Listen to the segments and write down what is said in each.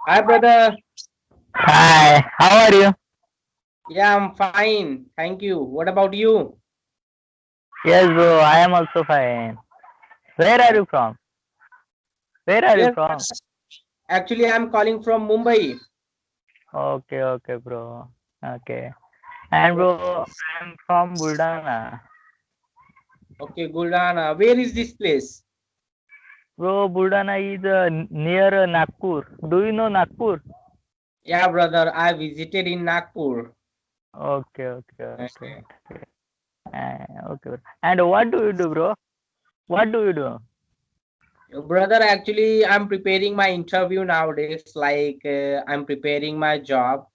Hi, brother. Hi, how are you? Yeah, I'm fine. Thank you. What about you? Yes, bro, I am also fine. Where are Yeah. you from? Where are you Yes, from? actually, I'm calling from Mumbai. Okay, okay, bro. Okay. And Yeah. bro, I'm from Buldana. Okay, Guldana. Where is this place? Bro, Buldana is near Nagpur. Do you know Nagpur? Yeah, brother. I visited in Nagpur. Okay, okay, okay, Okay. okay. Okay, bro. And what do you do, bro? What do you do? Brother, actually, I'm preparing my interview nowadays. Like, I'm preparing my job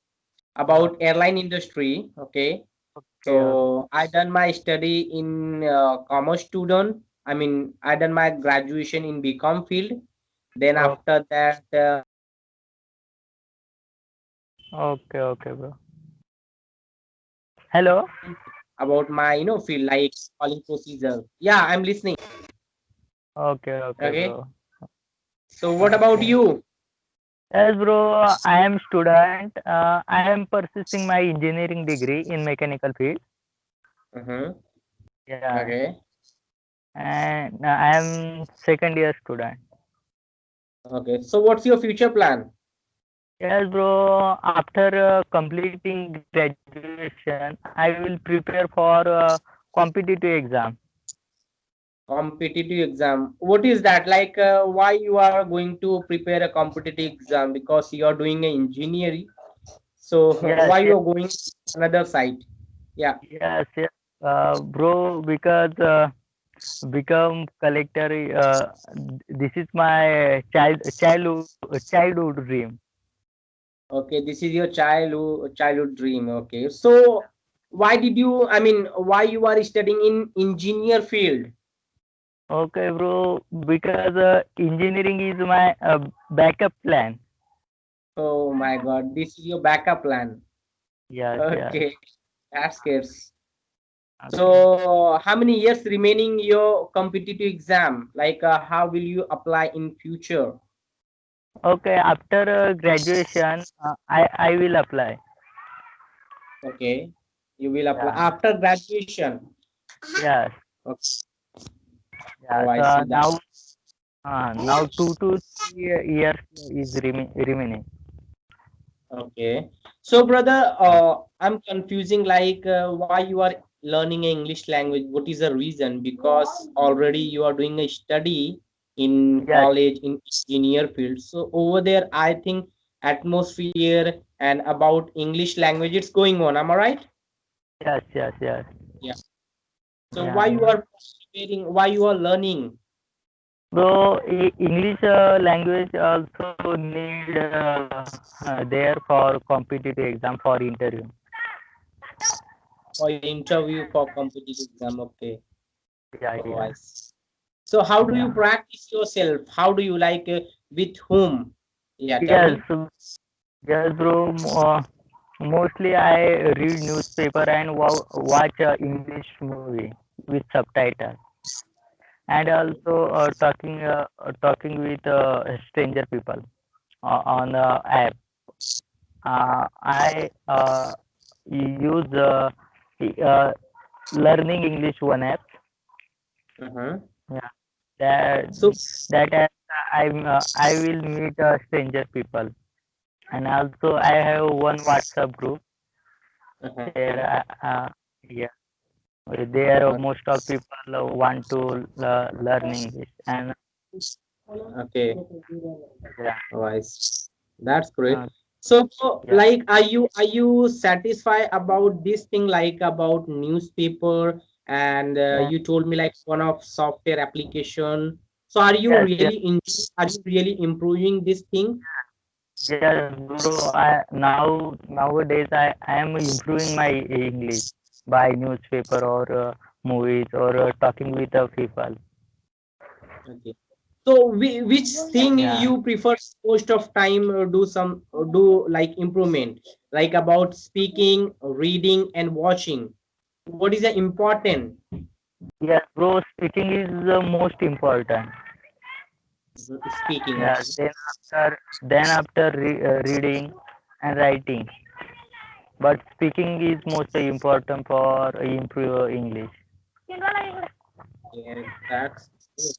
about airline industry. Okay. Okay, okay. So I done my study in commerce student. I mean, I done my graduation in BCom field. Then Oh, after that, okay, okay, bro. Hello? about my field like calling procedure. Yeah, I'm listening. Okay, okay, Okay. bro. So what about Okay. you? Yes, bro. I am student. I am pursuing my engineering degree in mechanical field. Mm-hmm. Yeah, Okay. and I am second year student. Okay. So what's your future plan? Yes, bro. After completing graduation, I will prepare for competitive exam. Competitive exam. What is that? Like, why you are going to prepare a competitive exam? Because you are doing an engineering. So Yes, why you yes, are going another side? Yeah. yes, yes. Bro, because become collector. This is my childhood dream. Okay, this is your childhood dream. Okay, so why did you? I mean, why you are studying in engineer field? Okay, bro, because engineering is my backup plan. Oh my God, this is your backup plan. Yes, yes. Okay, that's good. Okay. So, how many years remaining your competitive exam? Like, how will you apply in future? Okay, after graduation, I will apply. Okay, you will apply Yeah. after graduation. Yes. Okay. Oh, Yeah. I So see that. now 2 to 3 years is remaining. Okay. So, brother, I'm confusing like why you are learning English language. What is the reason? Because already you are doing a study in Yes. college in engineer field. So over there, I think atmosphere and about English language it's going on. Am I right? Yes. Yes. Yes. Yeah. So why Yeah. you Yeah. are preparing? Why you are learning So English language also need there for competitive exam for interview. for interview for competitive exam? Okay. Yeah. Oh, I Yeah. see. So how do you Yeah. practice yourself? How do you like with whom? Yeah, tell Yes. me. Yes, bro. Mostly I read newspaper and watch English movie with subtitle, and also talking with stranger people on app. I use uh, learning English one app. Uh-huh. Yeah, that So, that app I will meet stranger people, and also I have one WhatsApp group uh-huh. there. Yeah. There, Okay. most of people want to learn English, and Okay. yeah, Oh, I see. That's great. uh, So, yeah, like, are you satisfied about this thing, like about newspaper, and yeah, you told me like one of software application. So, are you yes, yes, really in? Are you really improving this thing? yes, bro. Nowadays I am improving my English by newspaper or movies or talking with people. Okay. So, which thing Yeah, you prefer most of time do some do like improvement, like about speaking, reading, and watching? What is the important? yes, bro. Speaking is the most important. Speaking Yeah. also. Then after reading and writing, but speaking is most important for improve English. Yeah, that's good.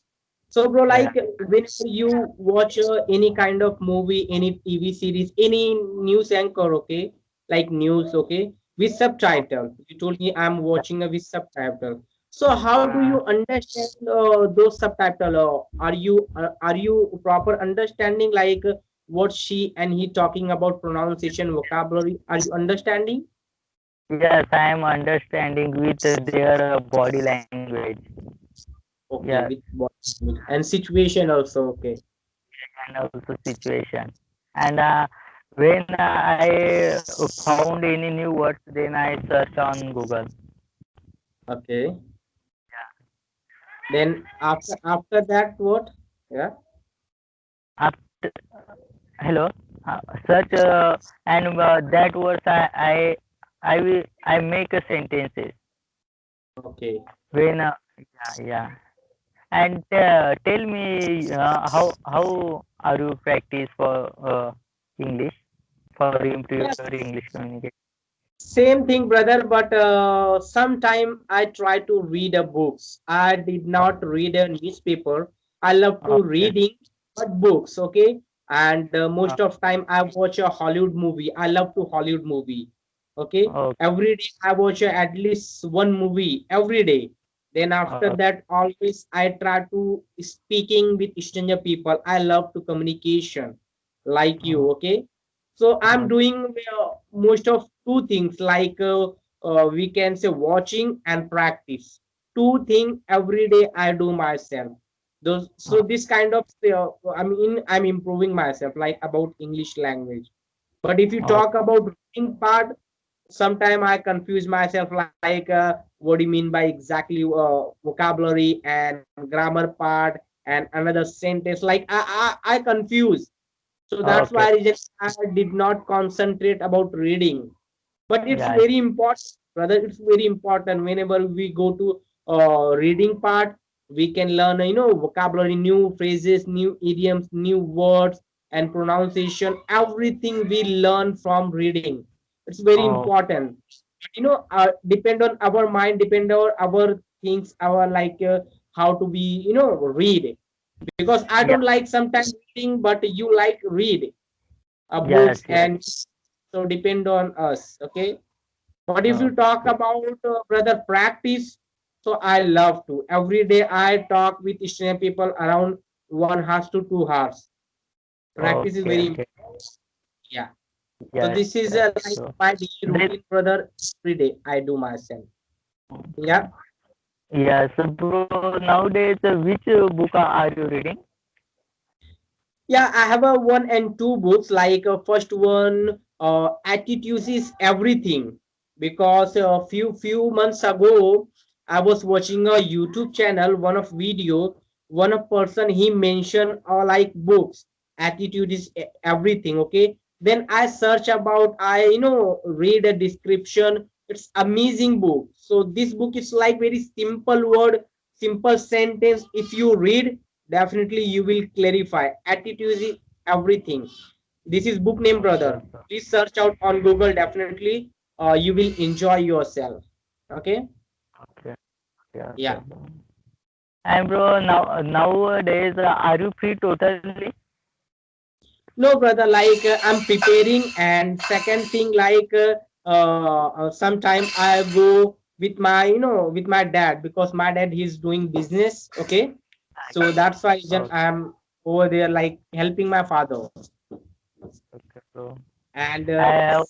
So, bro, Yeah. like whenever you watch any kind of movie, any TV series, any news anchor, okay, like news, okay, with subtitle. You told me I'm watching a with subtitle. So, how do Uh, you understand those subtitle? Are you proper understanding like what she and he talking about pronunciation, vocabulary? Are you understanding? yes, I am understanding with their body language. Yeah, Okay, with what and situation also. Okay, and also situation. And when I found any new words, then I search on Google. okay. Then after that, what? Yeah. After, hello, search and that words I make a sentences Okay. when yeah. And tell me how are you practice for English for improve Yes. your English communication? Same thing, brother. But sometime I try to read a books. I did not read a newspaper. I love to Okay. reading, but books. Okay. And Uh, most of time I watch a Hollywood movie. I love to Hollywood movie. Okay. okay. Every day I watch at least one movie every day. Then after Uh, that, always I try to speaking with stranger people. I love to communication like uh, you. Okay. So I'm uh, doing most of two things like we can say watching and practice. Two things every day I do myself. Those so uh, this kind of I'm improving myself like about English language. But if you uh, talk about reading part, sometime I confuse myself like what do you mean by exactly vocabulary and grammar part and another sentence like I confuse. So that's okay. why I did not concentrate about reading. But it's Yeah. very important, brother. It's very important. Whenever we go to reading part, we can learn, vocabulary, new phrases, new idioms, new words, and pronunciation. Everything we learn from reading. It's very Oh, important. Depend on our mind, depend on our things, our like how to be, read. Because I yeah. don't like sometimes reading, but you like read Yes. books, Yes. and so depend on us. Okay, but if you talk Okay. about brother practice, so I love to every day I talk with Christian people around 1 hours to 2 hours. Practice is Okay. very Okay. important. Yeah. So Yes. this is Yes. like So my daily then, routine, brother. Every day I do myself. Yeah. yes, bro. Nowadays, which book are you reading? Yeah, I have a one and two books. Like first one, attitudes is everything. Because a few months ago, I was watching a YouTube channel, one of video, one of person he mentioned like books. Attitude is everything. Okay. Then I search about, I read a description. It's amazing book. So this book is like very simple word, simple sentence. If you read, definitely you will clarify. Attitude is everything. This is book name, Okay. brother. Please search out on Google. Definitely, you will enjoy yourself. Okay. Okay. Okay. Okay. Yeah. And bro, nowadays, are you free totally? No, brother. Like I'm preparing, and second thing, like sometime I go with my, with my dad because my dad he's doing business. Okay. So that's why Okay. I'm over there like helping my father. Okay, bro. And I have,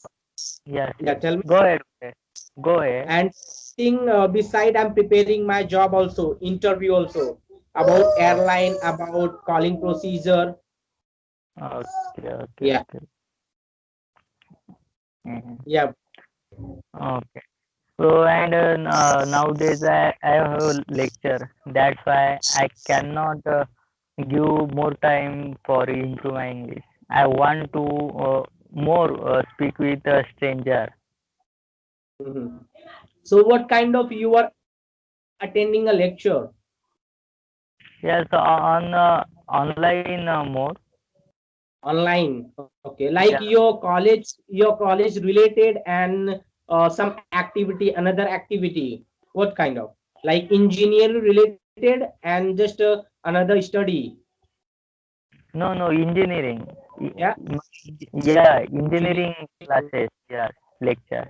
yes, yeah, yes. tell me. Go ahead. Okay. Go ahead. And thing beside I'm preparing my job also, interview also about airline, about calling procedure. Okay. Okay. Yeah, Okay. Mhm. yeah. Okay. So and nowadays I have a lecture. That's why I cannot give more time for improve my English. I want to more speak with a stranger. Mhm. So what kind of you are attending a lecture? Yes, on online more. Online. Okay, like Yeah. your college related and some activity, another activity. What kind of? Like engineering related and just another study. No, no, engineering. Yeah. Yeah, Engineering. engineering classes. Yeah, lecture.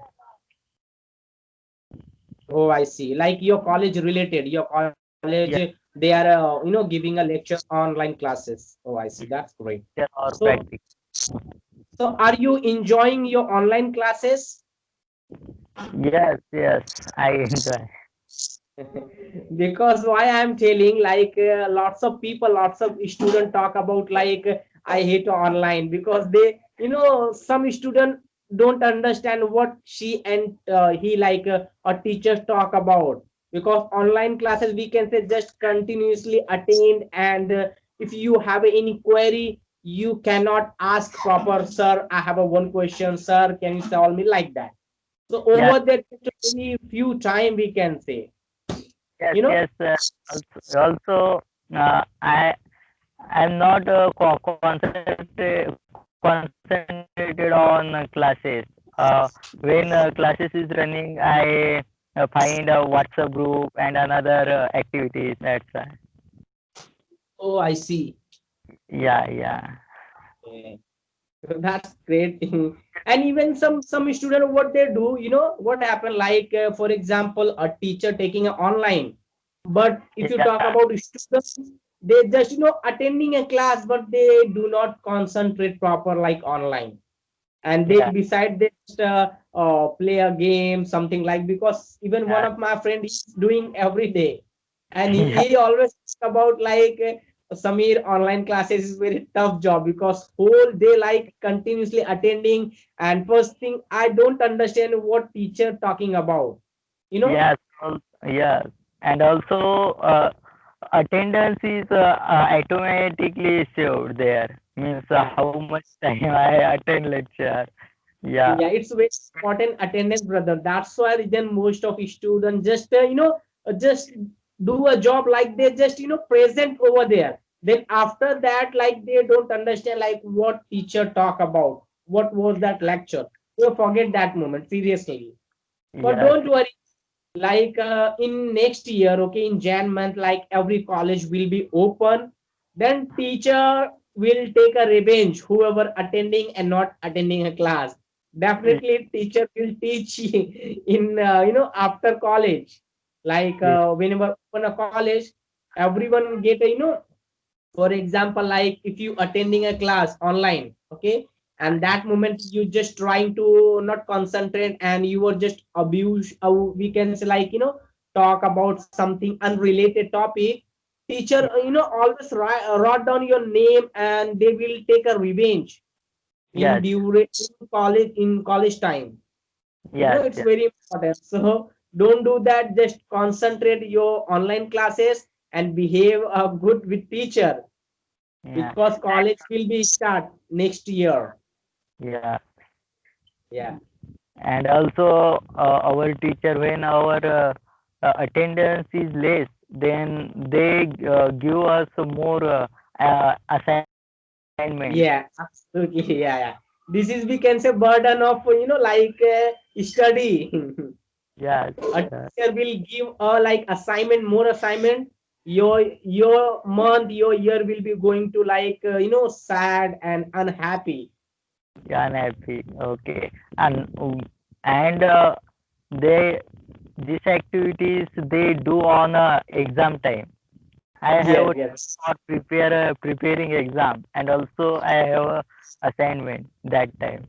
Oh, I see. Like your college related, your college, Yeah, they are, giving a lecture online classes. Oh, I see. That's great. lecture or So, practice. so are you enjoying your online classes? Yes, yes, I enjoy. Because why I'm telling, like lots of people, lots of students talk about like I hate online because they, some student don't understand what she and he like or teachers talk about, because online classes we can say just continuously attained, and if you have any query you cannot ask proper, sir I have a one question, sir can you solve me, like that. So Yeah, over there very few time we can say, yes, you know. yes. Also, I'm not concentrated on classes. When classes is running, I find a WhatsApp group and another activities. That's why. Oh, I see. Yeah, yeah, Okay. That's great thing. And even some student, what they do, what happened? Like for example, a teacher taking a online. But if you talk yeah, about students, they just attending a class, but they do not concentrate proper like online, and they yeah, beside they just play a game, something like. Because even one yeah, of my friend is doing every day, and yeah, he always talk about like Samir, online classes is very tough job because whole day like continuously attending, and first thing I don't understand what teacher talking about, you know. yes, yes. And also, attendance is automatically saved there. Means Yeah, how much time I attend lecture. Yeah, yeah, it's very important attendance, brother. That's why then most of students just just do a job like they just present over there. Then after that, like they don't understand like what teacher talk about, what was that lecture. You forget that moment seriously. But yes, don't worry, like in next year, okay, in Jan month, like every college will be open, then teacher will take a revenge whoever attending and not attending a class. Definitely teacher will teach in after college, like yes, whenever open a college, everyone get a for example, like if you attending a class online, okay, and that moment you just trying to not concentrate and you were just abuse, we can say like talk about something unrelated topic, teacher always write down your name and they will take a revenge in yes, duration in college time. yes, It's yes, very important. So don't do that, just concentrate your online classes and behave good with teacher, yeah, because college will be start next year. yeah. Yeah. And also, our teacher, when our attendance is less, then they give us more assignment. Yeah, absolutely. Yeah, yeah. This is, we can say, burden of like study. Yes, A uh, teacher will give a like assignment, more assignment. Your month, your year will be going to like sad and unhappy. yeah, unhappy. Okay, and they these activities they do on exam time. I have Yes, a yes. for preparing exam, and also I have a assignment that time.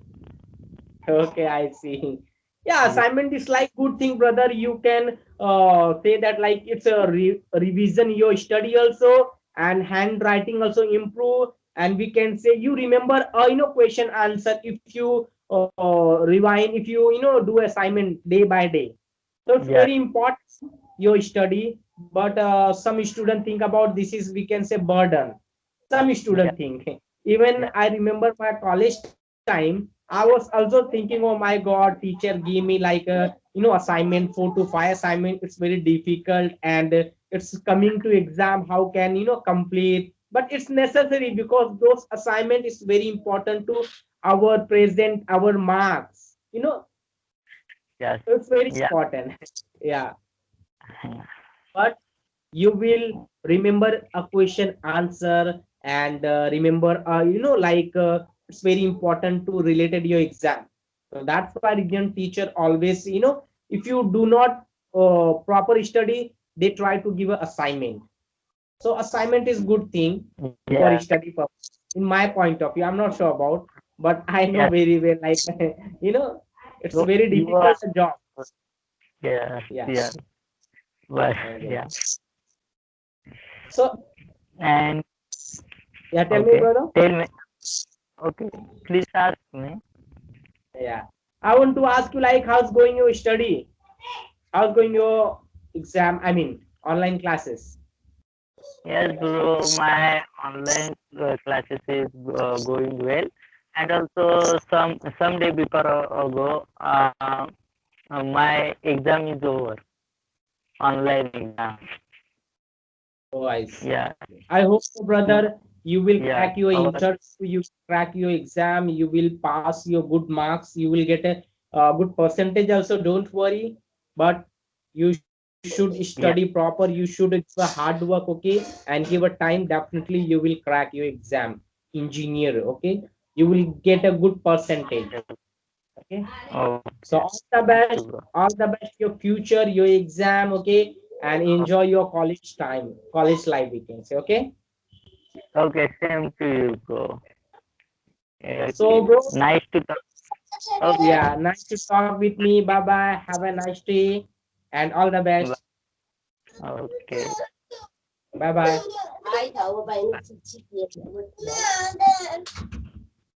Okay, I see. Yeah, Yeah, assignment is like good thing, brother. You can say that like it's a revision your study also, and handwriting also improve. And we can say you remember question answer if you rewind, if you do assignment day by day. So it's yeah, very important your study. But some student think about this is, we can say, burden. Some yeah, student think. Even yeah, I remember my college time, I was also thinking, oh my god, teacher give me like a assignment, 4 to 5 assignment. It's very difficult, and it's coming to exam. How can complete? but it's necessary because those assignment is very important to our present, our marks, Yes. it's very Yeah. important. Yeah, Yeah. but you will remember a question answer, and remember, it's very important to related your exam. So that's why region teacher always, if you do not proper study, they try to give a assignment. So assignment is good thing Yeah. for study purpose. In my point of view, I'm not sure about, but I know Yes. very well. Like it's So a very you are. difficult job. Yes. Yeah. Yes. But Okay. yeah. So And yeah, tell me, okay. brother. Tell me. Okay. Please ask me. Yeah. I want to ask you, like, how's going your study? How's going your exam? I mean, online classes. Yes, bro. My online classes is going well, and also some day before ago, my exam is over. Online exam. Oh, I see. Yeah. I hope, so, brother, you will Yeah. crack your Our interview, you crack your exam, you will pass your good marks, you will get a good percentage also. Don't worry, but you should study yeah. proper. You should give a hard work, okay, and give a time. Definitely, you will crack your exam, engineer, okay. You will get a good percentage, okay. So Okay. all the Thank best, you, bro. all the best, your future, your exam, okay, and enjoy your college time, college life, we can say, okay. Okay. Same to you, bro. So, Okay. bro, Nice to talk. Okay. yeah, nice to talk with me. Bye bye. Have a nice day and all the best. Okay. Bye bye.